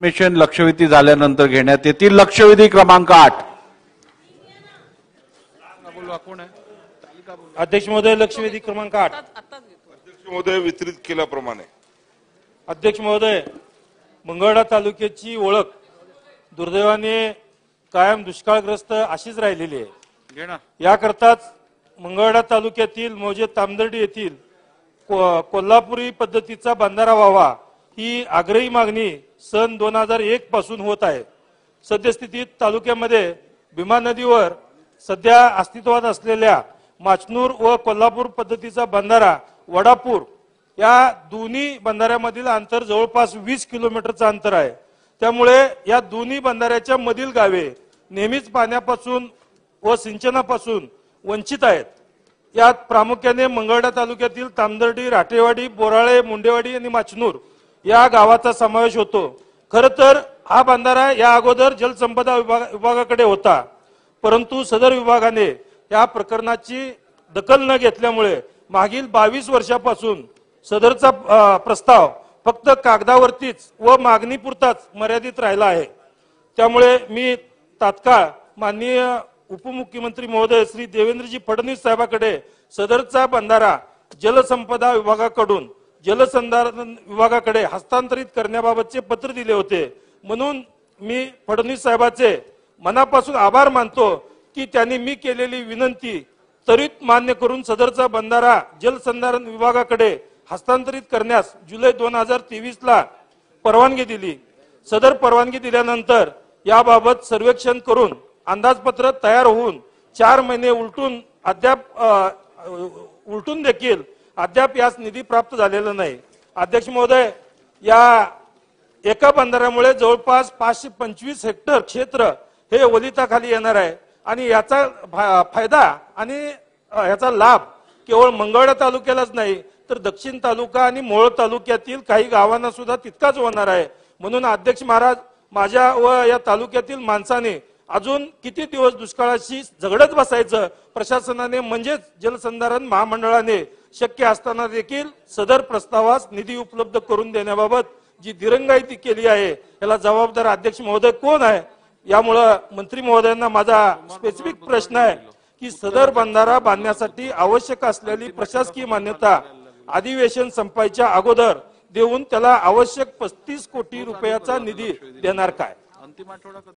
Mission लक्षवेधी झाल्यानंतर घेण्यात येतील। लक्षवेधी क्रमांक 8। अध्यक्ष महोदय, लक्षवेधी क्रमांक 8। अध्यक्ष महोदय, वितरित केल्याप्रमाणे अध्यक्ष महोदय, मंगळवेढा तालुक्याची ओळख दुर्दैवाने कायम दुष्काळग्रस्त अशीच राहिलेली आहे। याकरताच मंगळवेढा तालुक्यातील मौजे तामदर्डी येथील कोल्हापुरी पद्धतीचा बंधारा व्हावा ही आग्रही मागणी सन 2001 पासून होत आहे। सद्यस्थितीत तालुक्यामध्ये भीमा नदीवर सध्या अस्तित्वात असलेल्या माचनूर व कोल्हापूर पद्धतीचा बंधारा वडापूर या दोन्ही बंधाऱ्यामधील अंतर जवळपास 20 किलोमीटरचं अंतर आहे। त्यामुळे या दोन्ही बंधाऱ्याच्या मधील गावे नेहमीच पाण्यापासून व सिंचनापासून वंचित आहेत। यात प्रामुख्याने मंगळवेढा तालुक्यातील तामदर्डी, राठेवाडी, बोराळे, मुंडेवाडी आणि माचनूर या गावाचा समावेश होतो। खरं तर हा बंधारा या अगोदर जलसंपदा विभागाकडे होता, परंतु सदर विभागाने या प्रकरणाची दखल न घेतल्यामुळे मागील 22 वर्षापासून सदरचा प्रस्ताव फक्त कागदावरतीच व मागणीपुरताच मर्यादित राहिला आहे। त्यामुळे मी तात्काळ माननीय उपमुख्यमंत्री महोदय श्री देवेंद्रजी फडणवीस साहेबांकडे सदरचा बंधारा जलसंपदा विभागाकडून जलसंधारण विभागाकडे हस्तांतरित करण्याबाबतचे पत्र दिले होते। म्हणून मी फडणवीस साहेबांचे मनापासून आभार मानतो की त्यांनी मी केलेली विनंती त्वरित मान्य करून सदरचा बंधारा जलसंधारण विभागाकडे हस्तांतरित करण्यास जुलै 2023 ला परवानगी दिली। सदर परवानगी दिल्यानंतर याबाबत सर्वेक्षण करून अंदाजपत्र तयार होऊन 4 महिने उलटून देखील अद्याप यास निधी प्राप्त झालेला नाही। अध्यक्ष महोदय, या एका बंधाऱ्यामुळे जवळपास 525 हेक्टर क्षेत्र हे ओलिताखाली येणार आहे आणि याचा फायदा आणि याचा लाभ केवळ मंगळवेढा तालुक्यालाच नाही तर दक्षिण तालुका आणि मोहोळ तालुक्यातील काही गावांना सुद्धा तितकाच होणार आहे। म्हणून अध्यक्ष महाराज, माझ्या व या तालुक्यातील माणसाने अजून किती दिवस दुष्काळाशी झगडत बसायचं? प्रशासनाने म्हणजेच जलसंधारण महामंडळाने शक्य असताना देखील सदर प्रस्तावास निधी उपलब्ध करून देण्याबाबत जी दिरंगाई केली आहे याला जबाबदार अध्यक्ष महोदय कोण आहे? यामुळे मंत्री महोदयांना माझा स्पेसिफिक प्रश्न आहे की सदर बंधारा बांधण्यासाठी आवश्यक असलेली प्रशासकीय मान्यता अधिवेशन संपायच्या अगोदर देऊन त्याला आवश्यक 35 कोटी रुपयाचा निधी देणार काय?